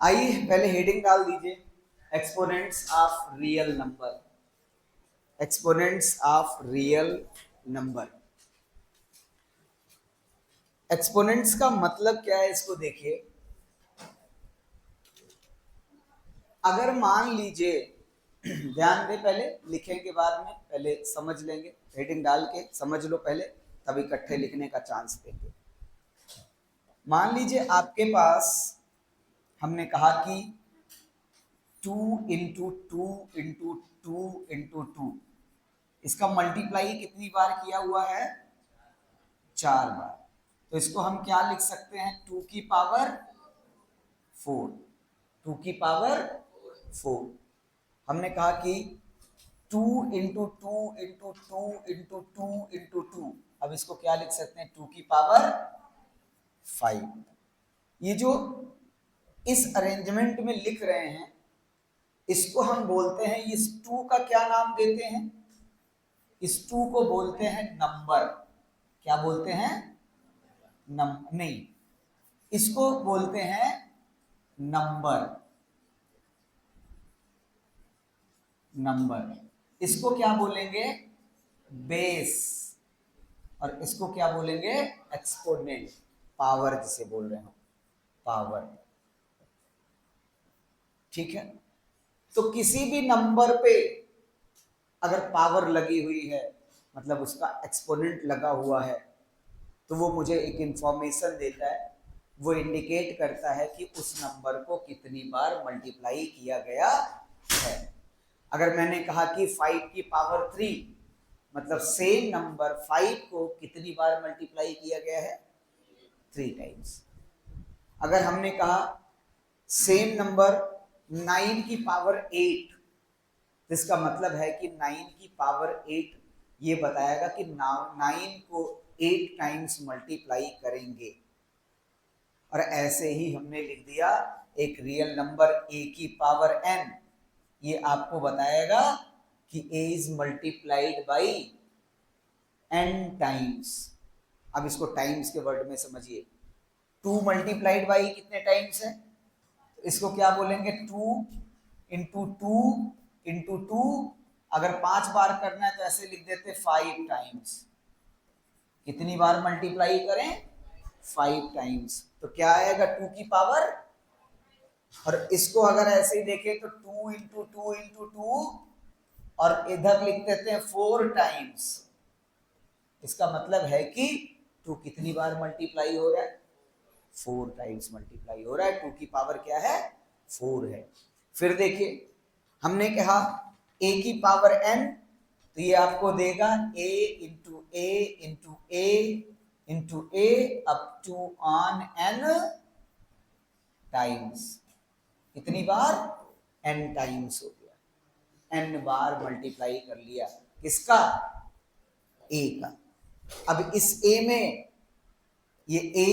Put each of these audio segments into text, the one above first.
आइए पहले हेडिंग डाल दीजिए, exponents of real number. Exponents of real number. Exponents का मतलब क्या है इसको देखिए। अगर मान लीजिए, ध्यान दे, पहले लिखेंगे बाद में, पहले समझ लेंगे, हेडिंग डाल के समझ लो पहले, तब इकट्ठे लिखने का चांस देंगे। मान लीजिए आपके पास, हमने कहा कि 2 into two into two into two, इसका मल्टीप्लाई कितनी बार किया हुआ है? 4 बार। तो इसको हम क्या लिख सकते हैं? 2 की पावर 4। 2 की पावर 4। हमने कहा कि 2 into two into two into two into two, अब इसको क्या लिख सकते हैं? 2 की पावर 5। ये जो इस अरेंजमेंट में लिख रहे हैं, इसको हम बोलते हैं, इस 2 का क्या नाम देते हैं? इस 2 को बोलते हैं नंबर। क्या बोलते हैं? नहीं, इसको बोलते हैं नंबर। नंबर। इसको क्या बोलेंगे? बेस। और इसको क्या बोलेंगे? एक्सपोनेंट। पावर जिसे बोल रहे हो, पावर। ठीक है। तो किसी भी नंबर पे अगर पावर लगी हुई है, मतलब उसका एक्सपोनेंट लगा हुआ है, तो वो मुझे एक इंफॉर्मेशन देता है, वो इंडिकेट करता है कि उस नंबर को कितनी बार मल्टीप्लाई किया गया है। अगर मैंने कहा कि 5 की पावर 3, मतलब सेम नंबर 5 को कितनी बार मल्टीप्लाई किया गया है? 3 टाइम्स। अगर हमने कहा सेम नंबर 9 की पावर 8, इसका मतलब है कि 9 की पावर 8 ये बताएगा कि 9 को 8 टाइम्स मल्टीप्लाई करेंगे। और ऐसे ही हमने लिख दिया एक रियल नंबर a की पावर n, ये आपको बताएगा कि a is multiplied by n times. अब इसको टाइम्स के वर्ड में समझिए। 2 मल्टीप्लाइड बाई कितने टाइम्स है? तो इसको क्या बोलेंगे? 2 इंटू टू इंटू टू। अगर 5 बार करना है तो ऐसे लिख देते 5 टाइम्स। कितनी बार मल्टीप्लाई करें? 5 टाइम्स। तो क्या आएगा? 2 की पावर। और इसको अगर ऐसे ही देखें तो 2 इंटू टू इंटू टू, और इधर लिख देते हैं 4 टाइम्स। इसका मतलब है कि 2 कितनी बार मल्टीप्लाई हो रहा है? 4 टाइम्स मल्टीप्लाई हो रहा है। 2 की पावर क्या है? 4 है। फिर देखिए, हमने कहा a की पावर n, तो ये आपको देगा a into a into a into a up to on n times. कितनी बार? n टाइम्स हो गया। n बार मल्टीप्लाई कर लिया। किसका? a का। अब इस a में, ये a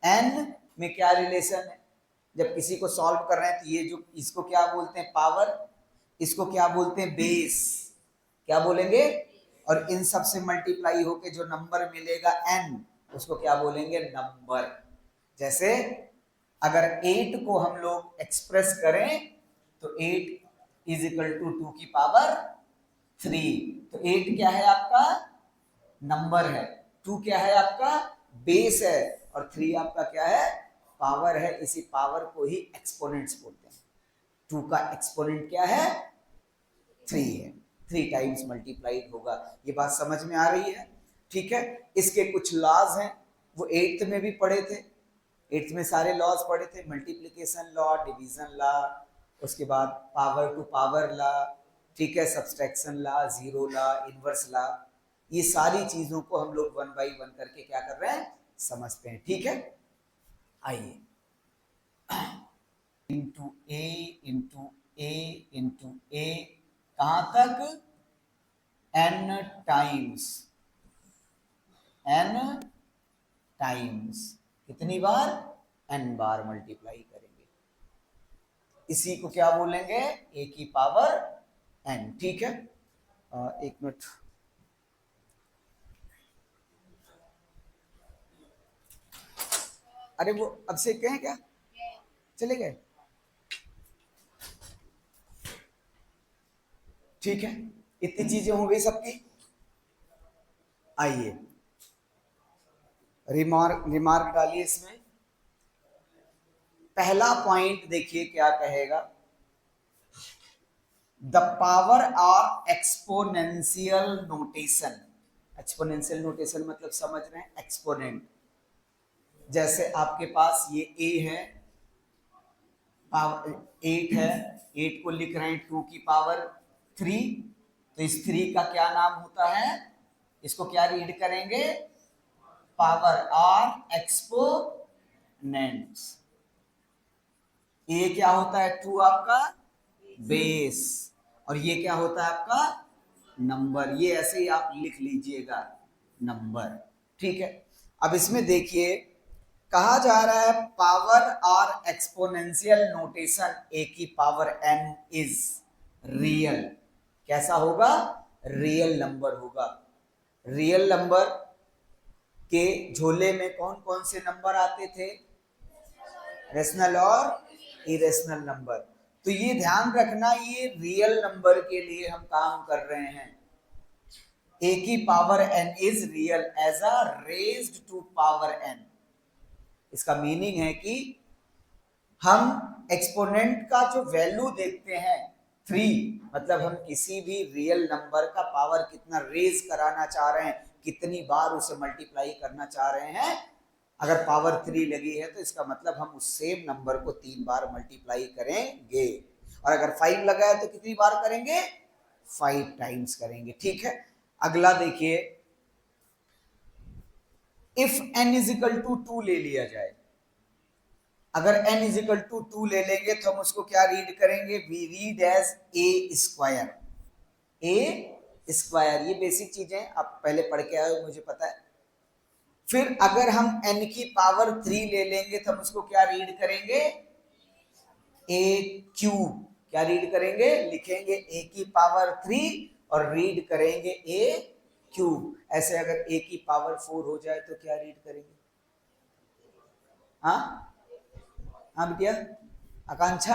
n में क्या रिलेशन है? जब किसी को सॉल्व कर रहे हैं तो ये जो, इसको क्या बोलते हैं? पावर। इसको क्या बोलते हैं? बेस। क्या बोलेंगे? और इन सब से मल्टीप्लाई होके जो नंबर मिलेगा n, उसको क्या बोलेंगे? नंबर। जैसे अगर 8 को हम लोग एक्सप्रेस करें तो 8 इज इक्वल टू 2 की पावर 3। तो 8 क्या है आपका? नंबर है। 2 क्या है आपका? बेस है। और 3 आपका क्या है? पावर है। इसी पावर को ही एक्सपोनेंट्स बोलते हैं। 2 का एक्सपोनेंट क्या है? 3 है। 3 टाइम्स मल्टीप्लाइड होगा। ये बात समझ में आ रही है? ठीक है। इसके कुछ लॉज हैं, वो 8th में भी पढ़े थे। 8th में सारे लॉज पढ़े थे, मल्टीप्लिकेशन लॉ, डिवीजन लॉ, उसके बाद पावर टू पावर लॉ, ठीक है, subtraction law, zero law, inverse law. ये सारी चीजों को हम लोग 1 बाई 1 करके क्या कर रहे हैं? समझते हैं। ठीक है। आइए, into a into a into ए, कहां तक? n times. n times. कितनी बार? n बार मल्टीप्लाई करेंगे। इसी को क्या बोलेंगे? a की पावर n। ठीक है। एक मिनट। अरे वो अब से कहें क्या? चले गए? ठीक है, इतनी चीजें हो गई सबकी। आइए रिमार्क डालिए इसमें। पहला पॉइंट देखिए क्या कहेगा, the power of exponential notation. Exponential notation मतलब समझ रहे हैं, एक्सपोनेंट। जैसे आपके पास ये a है, पावर 8 है, 8 को लिख रहे हैं 2 की पावर 3, तो इस 3 का क्या नाम होता है, इसको क्या रीड करेंगे, पावर ऑफ एक्सपोनेंट्स। ये क्या होता है, 2 आपका बेस, और ये क्या होता है आपका नंबर। ये ऐसे ही आप लिख लीजिएगा नंबर, ठीक है। अब इसमें देखिए कहा जा रहा है पावर और एक्सपोनेंशियल नोटेशन ए की पावर n इज रियल। कैसा होगा, रियल नंबर होगा। रियल नंबर के झोले में कौन कौन से नंबर आते थे, रेशनल और इरेशनल नंबर। तो ये ध्यान रखना, ये रियल नंबर के लिए हम काम कर रहे हैं। a की power n is real as a raised to power n। इसका मीनिंग है कि हम एक्सपोनेंट का जो वैल्यू देखते हैं 3, मतलब हम किसी भी रियल नंबर का पावर कितना रेज कराना चाह रहे हैं, कितनी बार उसे मल्टीप्लाई करना चाह रहे हैं, अगर पावर 3 लगी है तो इसका मतलब हम उस सेम नंबर को 3 बार मल्टीप्लाई करेंगे। और अगर 5 लगा है तो कितनी बार करेंगे, 5 टाइम्स करेंगे, ठीक है। अगला देखिए, if n is equal to 2 ले लिया जाए, अगर n इज इक्वल टू 2 ले लेंगे तो हम उसको क्या रीड करेंगे, we read as a square. a square, ये बेसिक चीजें आप पहले पढ़ के आए हो, मुझे पता है। फिर अगर हम n की पावर 3 ले लेंगे तो हम उसको क्या रीड करेंगे, a क्यूब। क्या रीड करेंगे, लिखेंगे a की पावर 3 और रीड करेंगे a क्यूब। ऐसे अगर a की पावर 4 हो जाए तो क्या रीड करेंगे, हाँ हाँ बेटिया आकांक्षा,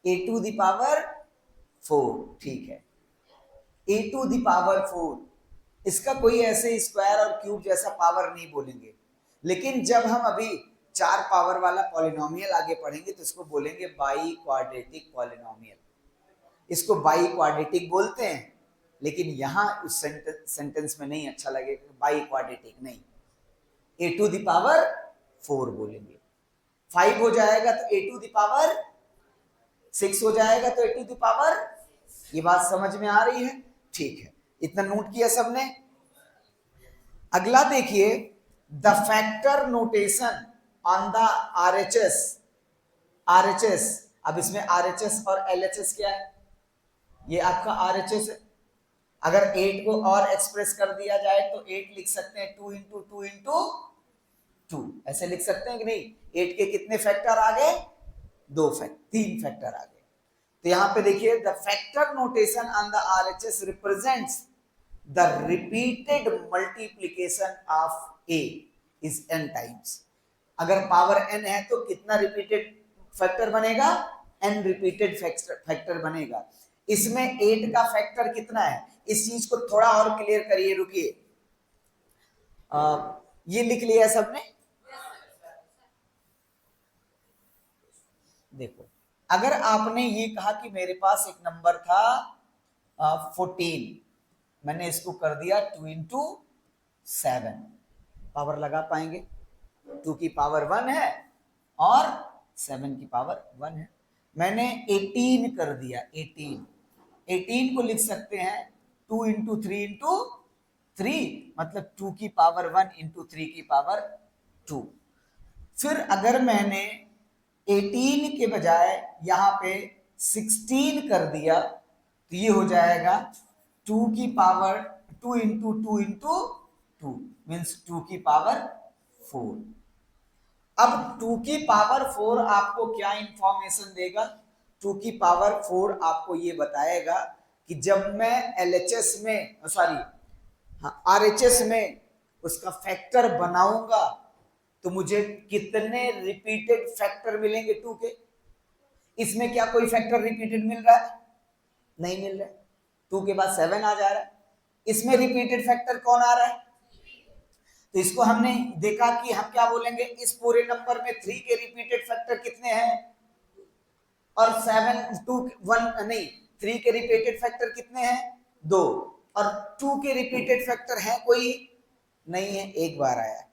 a टू द पावर 4, ठीक है, a टू द पावर 4। इसका कोई ऐसे स्क्वायर और क्यूब जैसा पावर नहीं बोलेंगे, लेकिन जब हम अभी 4 पावर वाला पॉलिनोमियल आगे पढ़ेंगे तो इसको बोलेंगे बाई क्वाड्रेटिक पॉलिनोमियल। इसको बाई क्वाड्रेटिक बोलते हैं, लेकिन यहां उस सेंटेंस में नहीं अच्छा लगेगा, बाई क्वाड्रेटिक नहीं, a टू द पावर 4 बोलेंगे। 5 हो जाएगा तो a टू द पावर 6 हो जाएगा तो a टू द पावर, ये बात समझ में आ रही है, ठीक है, इतना नोट किया सबने। अगला देखिए, the factor notation on the RHS। RHS, अब इसमें RHS और LHS क्या है, ये आपका RHS है। अगर 8 को और एक्सप्रेस कर दिया जाए तो 8 लिख सकते हैं 2 इंटू 2 इंटू 2, ऐसे लिख सकते हैं कि नहीं। 8 के कितने फैक्टर आ गए, 3 फैक्टर आ गए। तो यहां पे देखिए, the factor notation on the RHS represents the repeated multiplication of a is n times. अगर पावर n है तो कितना रिपीटेड फैक्टर बनेगा, n रिपीटेड फैक्टर बनेगा। इसमें 8 का फैक्टर कितना है, इस चीज को थोड़ा और क्लियर करिए, रुकिए। ये लिख लिया सबने, देखो अगर आपने ये कहा कि मेरे पास एक नंबर था 14, मैंने इसको कर दिया 2 इंटू 7, पावर लगा पाएंगे, 2 की पावर 1 है और 7 की पावर 1 है। मैंने 18 कर दिया, 18 को लिख सकते हैं 2 इंटू 3 इंटू 3, मतलब 2 की पावर 1 इंटू 3 की पावर 2। फिर अगर मैंने 18 के बजाय यहां पे 16 कर दिया तो ये हो जाएगा 2 की पावर 2 इंटू 2 इंटू 2 मीन्स 2 की पावर 4। अब 2 की पावर 4 आपको क्या इंफॉर्मेशन देगा, 2 की पावर 4 आपको ये बताएगा कि जब मैं LHS में RHS में उसका फैक्टर बनाऊंगा तो मुझे कितने रिपीटेड फैक्टर मिलेंगे 2 के। इसमें क्या कोई फैक्टर रिपीटेड मिल रहा है, नहीं मिल रहा है। 2 के बाद 7 आ जा रहा है, इसमें रिपीटेड फैक्टर कौन आ रहा है? तो इसको हमने देखा कि हम क्या बोलेंगे, इस पूरे नंबर में 3 के रिपीटेड फैक्टर कितने हैं, और 7 2 1 नहीं 3 के रिपीटेड फैक्टर कितने हैं, 2, और 2 के रिपीटेड फैक्टर है कोई नहीं है, एक बार आया है।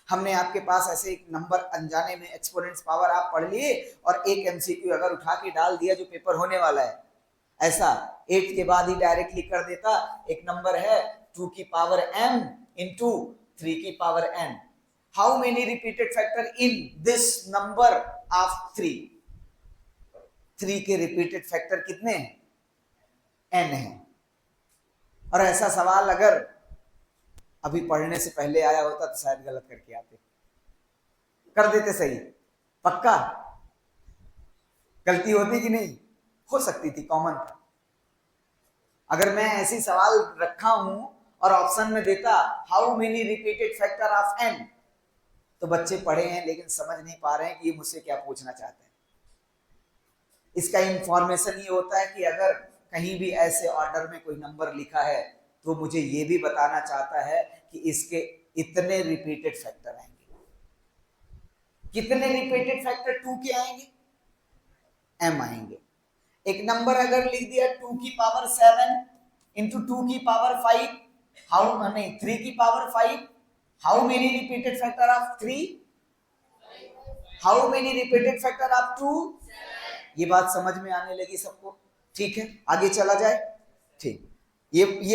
हमने आपके पास ऐसे एक नंबर अनजाने में एक्सपोनेंट्स पावर आप पढ़ लिए और एक एमसीक्यू अगर उठा के डाल दिया जो पेपर होने वाला है, ऐसा 8 के बाद ही डायरेक्टली कर देता, एक नंबर है 2 की पावर m इंटू 3 की power n, how many repeated factor in this number of 3? 3 के रिपीटेड फैक्टर कितने हैं, n है। और ऐसा सवाल अगर अभी पढ़ने से पहले आया होता तो शायद गलत करके आते, कर देते सही, पक्का गलती होती कि नहीं, हो सकती थी, कॉमन था। अगर मैं ऐसी सवाल रखा हूं और ऑप्शन में देता how many repeated factor of n, तो बच्चे पढ़े हैं लेकिन समझ नहीं पा रहे हैं कि ये मुझसे क्या पूछना चाहते हैं। इसका इंफॉर्मेशन ये होता है कि अगर कहीं भी ऐसे ऑर्डर में कोई नंबर लिखा है तो मुझे ये भी बताना चाहता है कि इसके इतने रिपीटेड फैक्टर आएंगे। कितने रिपीटेड फैक्टर 2 के आएंगे, m आएंगे। एक नंबर अगर लिख दिया 2 की पावर 7 इंटू 2 की पावर 5, हाउ नहीं 3 की power 5, how many repeated factor of 3, how many repeated factor of 2। ये बात समझ में आने लगी सबको, ठीक है, आगे चला जाए, ठीक। ये